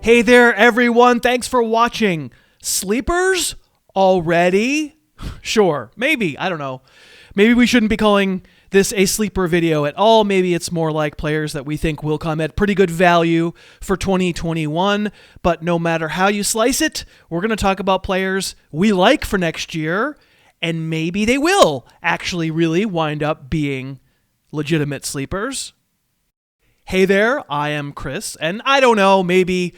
Hey there, everyone. Thanks for watching. Sleepers already? Sure, maybe. I don't know. Maybe we shouldn't be calling this a sleeper video at all. Maybe it's more like players that we think will come at pretty good value for 2021. But no matter how you slice it, we're going to talk about players we like for next year, and maybe they will actually really wind up being legitimate sleepers. Hey there, I am Chris, and I don't know, maybe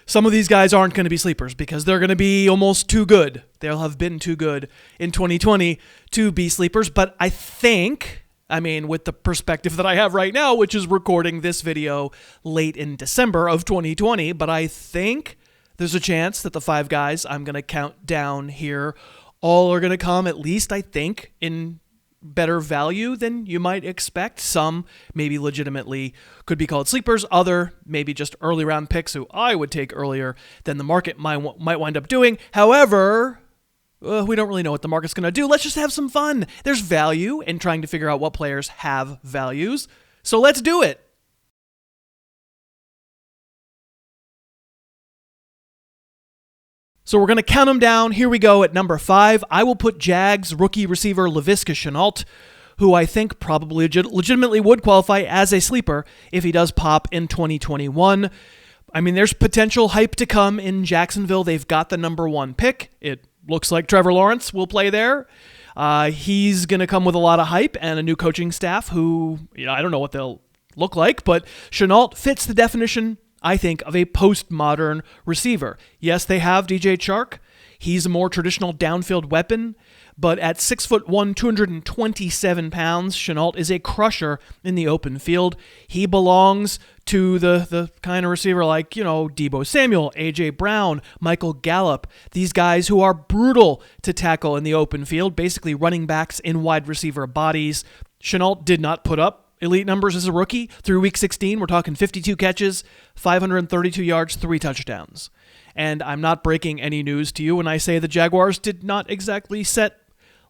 some of these guys aren't going to be sleepers because they're going to be almost too good. They'll have been too good in 2020 to be sleepers, but I think, with the perspective that I have right now, which is recording this video late in December of 2020, but I think there's a chance that the 5 guys I'm going to count down here all are going to come, at least I think, in better value than you might expect. Some maybe legitimately could be called sleepers, other maybe just early round picks who I would take earlier than the market might wind up doing. However, we don't really know what the market's going to do. Let's just have some fun. There's value in trying to figure out what players have values. So let's do it. So we're going to count them down. Here we go at number 5. I will put Jags rookie receiver Laviska Shenault, who I think probably legitimately would qualify as a sleeper if he does pop in 2021. There's potential hype to come in Jacksonville. They've got the number 1 pick. It looks like Trevor Lawrence will play there. He's going to come with a lot of hype and a new coaching staff who, I don't know what they'll look like, but Shenault fits the definition, I think, of a postmodern receiver. Yes, they have DJ Chark. He's a more traditional downfield weapon, but at 6'1", 227 pounds, Shenault is a crusher in the open field. He belongs to the kind of receiver like, Deebo Samuel, A.J. Brown, Michael Gallup, these guys who are brutal to tackle in the open field, basically running backs in wide receiver bodies. Shenault did not put up elite numbers as a rookie. Through week 16, we're talking 52 catches, 532 yards, 3 touchdowns. And I'm not breaking any news to you when I say the Jaguars did not exactly set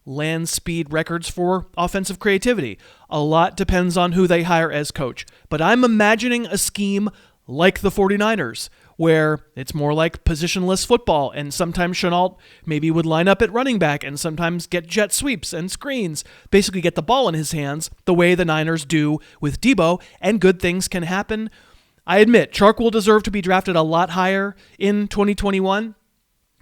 land speed records for offensive creativity. A lot depends on who they hire as coach. But I'm imagining a scheme like the 49ers, where it's more like positionless football, and sometimes Shenault maybe would line up at running back and sometimes get jet sweeps and screens, basically get the ball in his hands the way the Niners do with Deebo, and good things can happen. I admit, Chark will deserve to be drafted a lot higher in 2021.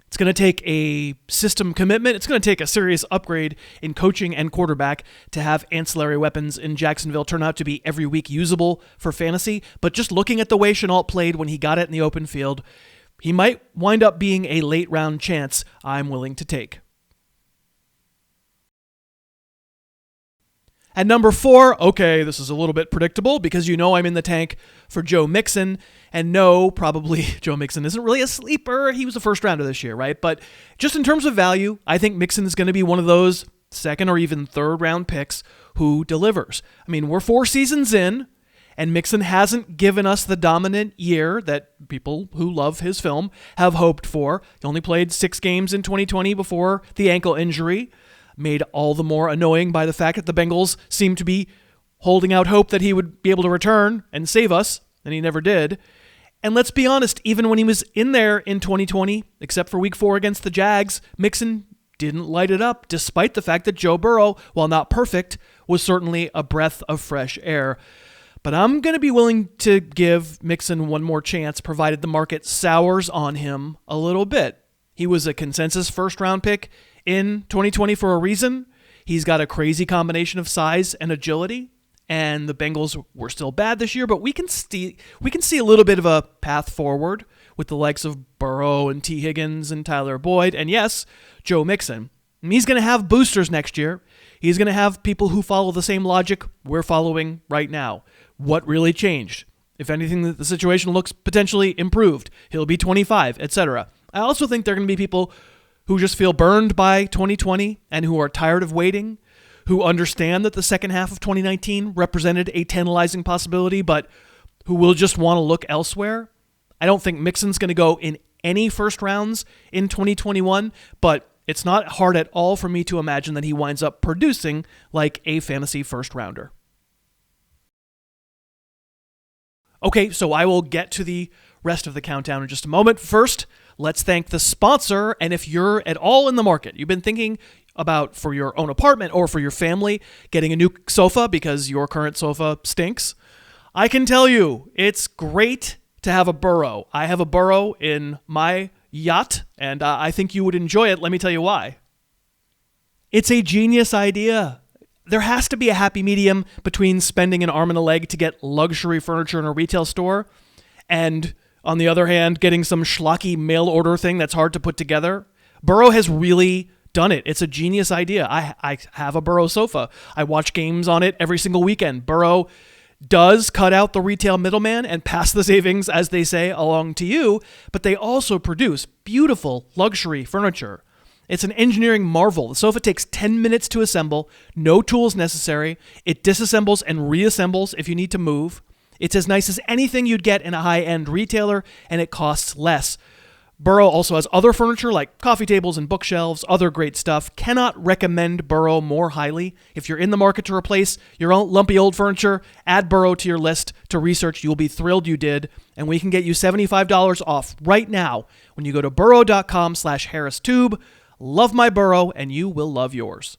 It's going to take a system commitment. It's going to take a serious upgrade in coaching and quarterback to have ancillary weapons in Jacksonville turn out to be every week usable for fantasy. But just looking at the way Shenault played when he got it in the open field, he might wind up being a late round chance I'm willing to take. At number 4, okay, this is a little bit predictable because I'm in the tank for Joe Mixon. And no, probably Joe Mixon isn't really a sleeper. He was a first rounder this year, right? But just in terms of value, I think Mixon is going to be one of those second or even third round picks who delivers. We're 4 seasons in, and Mixon hasn't given us the dominant year that people who love his film have hoped for. He only played 6 games in 2020 before the ankle injury, made all the more annoying by the fact that the Bengals seemed to be holding out hope that he would be able to return and save us, and he never did. And let's be honest, even when he was in there in 2020, except for week 4 against the Jags, Mixon didn't light it up, despite the fact that Joe Burrow, while not perfect, was certainly a breath of fresh air. But I'm going to be willing to give Mixon one more chance, provided the market sours on him a little bit. He was a consensus first-round pick in 2020 for a reason. He's got a crazy combination of size and agility, and the Bengals were still bad this year, but we can see a little bit of a path forward with the likes of Burrow and T. Higgins and Tyler Boyd, and yes, Joe Mixon. And he's going to have boosters next year. He's going to have people who follow the same logic we're following right now. What really changed? If anything, the situation looks potentially improved. He'll be 25, etc. I also think there are going to be people who just feel burned by 2020 and who are tired of waiting, who understand that the second half of 2019 represented a tantalizing possibility, but who will just want to look elsewhere. I don't think Mixon's going to go in any first rounds in 2021, but it's not hard at all for me to imagine that he winds up producing like a fantasy first rounder. Okay, so I will get to the rest of the countdown in just a moment. First, let's thank the sponsor. And if you're at all in the market, you've been thinking about for your own apartment or for your family getting a new sofa because your current sofa stinks, I can tell you it's great to have a Burrow. I have a Burrow in my yacht, and I think you would enjoy it. Let me tell you why. It's a genius idea. There has to be a happy medium between spending an arm and a leg to get luxury furniture in a retail store and, on the other hand, getting some schlocky mail order thing that's hard to put together. Burrow has really done it. It's a genius idea. I have a Burrow sofa. I watch games on it every single weekend. Burrow does cut out the retail middleman and pass the savings, as they say, along to you, but they also produce beautiful luxury furniture. It's an engineering marvel. The sofa takes 10 minutes to assemble, no tools necessary. It disassembles and reassembles if you need to move. It's as nice as anything you'd get in a high-end retailer, and it costs less. Burrow also has other furniture like coffee tables and bookshelves, other great stuff. Cannot recommend Burrow more highly. If you're in the market to replace your own lumpy old furniture, add Burrow to your list to research. You'll be thrilled you did, and we can get you $75 off right now when you go to burrow.com/HarrisTube. Love my Burrow, and you will love yours.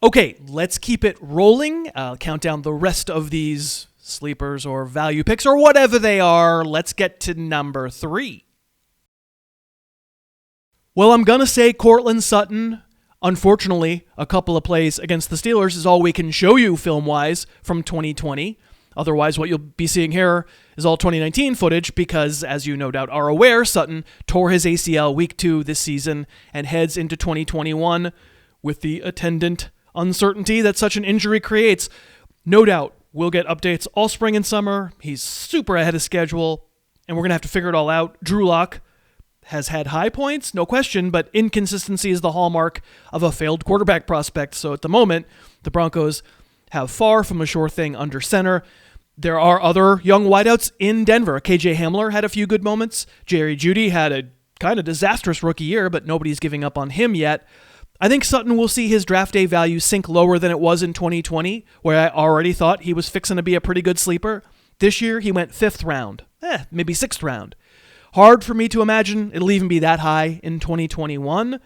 Okay, let's keep it rolling. I'll count down the rest of these sleepers or value picks or whatever they are. Let's get to number 3. Well, I'm going to say Courtland Sutton. Unfortunately, a couple of plays against the Steelers is all we can show you film-wise from 2020. Otherwise, what you'll be seeing here is all 2019 footage because, as you no doubt are aware, Sutton tore his ACL week 2 this season and heads into 2021 with the attendant uncertainty that such an injury creates. No doubt we'll get updates all spring and summer. He's super ahead of schedule, and we're going to have to figure it all out. Drew Lock has had high points, no question, but inconsistency is the hallmark of a failed quarterback prospect. So at the moment, the Broncos have far from a sure thing under center. There are other young wideouts in Denver. KJ Hamler had a few good moments. Jerry Jeudy had a kind of disastrous rookie year, but nobody's giving up on him yet. I think Sutton will see his draft day value sink lower than it was in 2020, where I already thought he was fixing to be a pretty good sleeper. This year, he went 5th round, maybe 6th round. Hard for me to imagine it'll even be that high in 2021,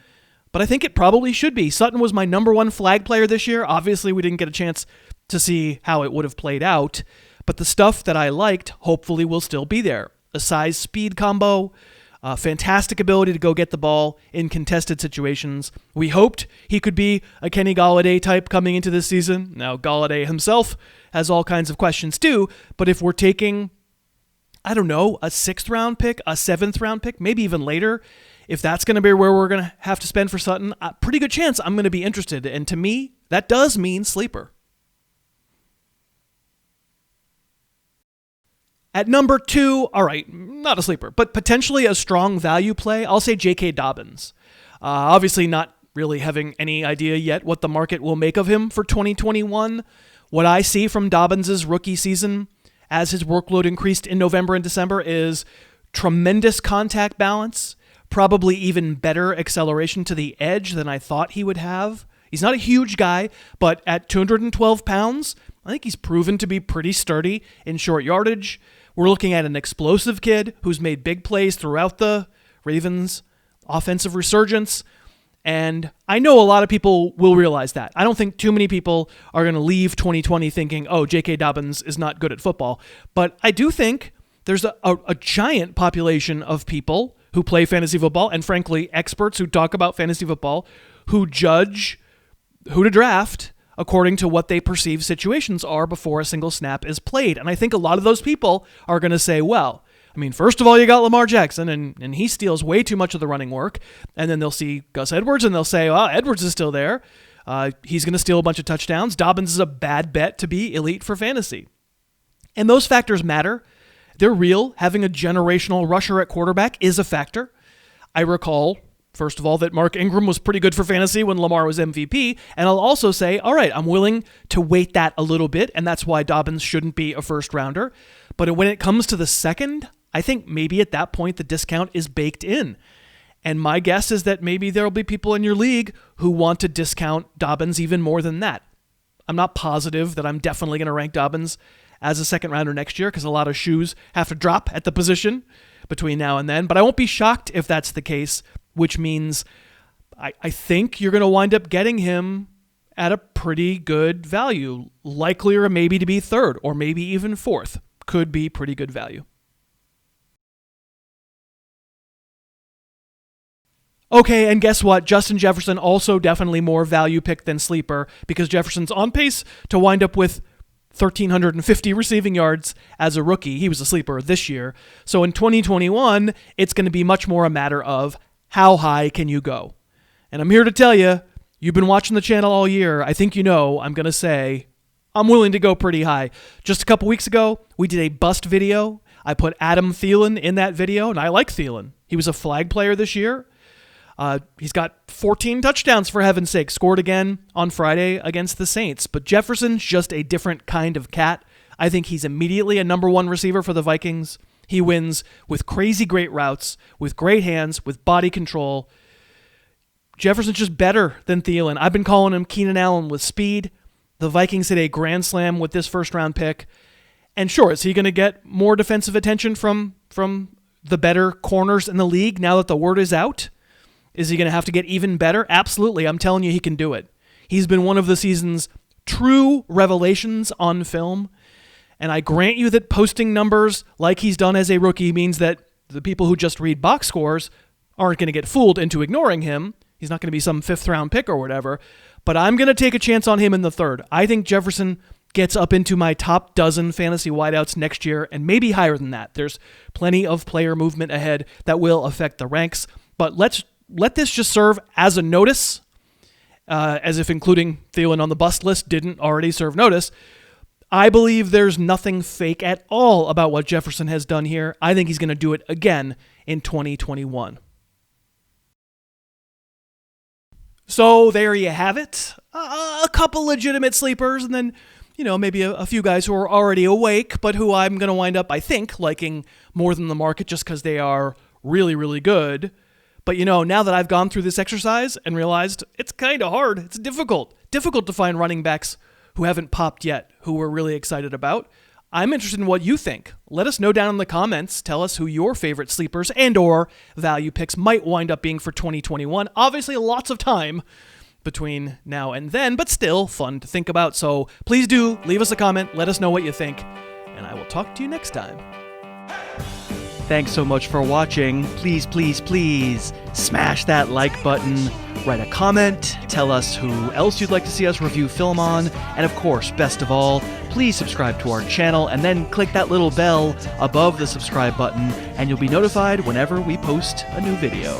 but I think it probably should be. Sutton was my number 1 flag player this year. Obviously, we didn't get a chance to see how it would have played out, but the stuff that I liked hopefully will still be there. A size-speed combo, fantastic ability to go get the ball in contested situations. We hoped he could be a Kenny Golladay type coming into this season. Now, Golladay himself has all kinds of questions too, but if we're taking, I don't know, a 6th round pick, a 7th round pick, maybe even later, if that's going to be where we're going to have to spend for Sutton, a pretty good chance I'm going to be interested. And to me, that does mean sleeper. At number 2, all right, not a sleeper, but potentially a strong value play, I'll say J.K. Dobbins. Obviously not really having any idea yet what the market will make of him for 2021. What I see from Dobbins' rookie season as his workload increased in November and December is tremendous contact balance, probably even better acceleration to the edge than I thought he would have. He's not a huge guy, but at 212 pounds, I think he's proven to be pretty sturdy in short yardage. We're looking at an explosive kid who's made big plays throughout the Ravens' offensive resurgence, and I know a lot of people will realize that. I don't think too many people are going to leave 2020 thinking, oh, J.K. Dobbins is not good at football, but I do think there's a giant population of people who play fantasy football, and frankly, experts who talk about fantasy football, who judge who to draft according to what they perceive situations are before a single snap is played. And I think a lot of those people are going to say, well, I mean, first of all, you got Lamar Jackson, and he steals way too much of the running work. And then they'll see Gus Edwards, and they'll say, well, Edwards is still there. He's going to steal a bunch of touchdowns. Dobbins is a bad bet to be elite for fantasy. And those factors matter. They're real. Having a generational rusher at quarterback is a factor. I recall, first of all, that Mark Ingram was pretty good for fantasy when Lamar was MVP. And I'll also say, all right, I'm willing to weight that a little bit, and that's why Dobbins shouldn't be a first rounder. But when it comes to the second, I think maybe at that point the discount is baked in. And my guess is that maybe there'll be people in your league who want to discount Dobbins even more than that. I'm not positive that I'm definitely going to rank Dobbins as a second rounder next year because a lot of shoes have to drop at the position between now and then. But I won't be shocked if that's the case, which means I think you're going to wind up getting him at a pretty good value. Likelier maybe to be third or maybe even fourth. Could be pretty good value. Okay, and guess what? Justin Jefferson also definitely more value pick than sleeper because Jefferson's on pace to wind up with 1,350 receiving yards as a rookie. He was a sleeper this year. So in 2021, it's going to be much more a matter of how high can you go? And I'm here to tell you, you've been watching the channel all year. I think you know I'm going to say I'm willing to go pretty high. Just a couple weeks ago, we did a bust video. I put Adam Thielen in that video, and I like Thielen. He was a flag player this year. He's got 14 touchdowns, for heaven's sake, scored again on Friday against the Saints. But Jefferson's just a different kind of cat. I think he's immediately a number one receiver for the Vikings. He wins with crazy great routes, with great hands, with body control. Jefferson's just better than Thielen. I've been calling him Keenan Allen with speed. The Vikings hit a grand slam with this first-round pick. And sure, is he going to get more defensive attention from the better corners in the league now that the word is out? Is he going to have to get even better? Absolutely. I'm telling you, he can do it. He's been one of the season's true revelations on film. And I grant you that posting numbers like he's done as a rookie means that the people who just read box scores aren't going to get fooled into ignoring him. He's not going to be some fifth-round pick or whatever. But I'm going to take a chance on him in the third. I think Jefferson gets up into my top dozen fantasy wideouts next year and maybe higher than that. There's plenty of player movement ahead that will affect the ranks. But let this just serve as a notice, as if including Thielen on the bust list didn't already serve notice. I believe there's nothing fake at all about what Jefferson has done here. I think he's going to do it again in 2021. So there you have it. A couple legitimate sleepers, and then, maybe a few guys who are already awake, but who I'm going to wind up, I think, liking more than the market just because they are really, really good. But, now that I've gone through this exercise and realized it's kind of hard, it's difficult to find running backs who haven't popped yet, who we're really excited about, I'm interested in what you think. Let us know down in the comments. Tell us who your favorite sleepers and or value picks might wind up being for 2021. Obviously, lots of time between now and then, but still fun to think about. So please do leave us a comment. Let us know what you think, and I will talk to you next time. Thanks so much for watching. Please, please, please smash that like button, write a comment, tell us who else you'd like to see us review film on, and of course, best of all, please subscribe to our channel and then click that little bell above the subscribe button and you'll be notified whenever we post a new video.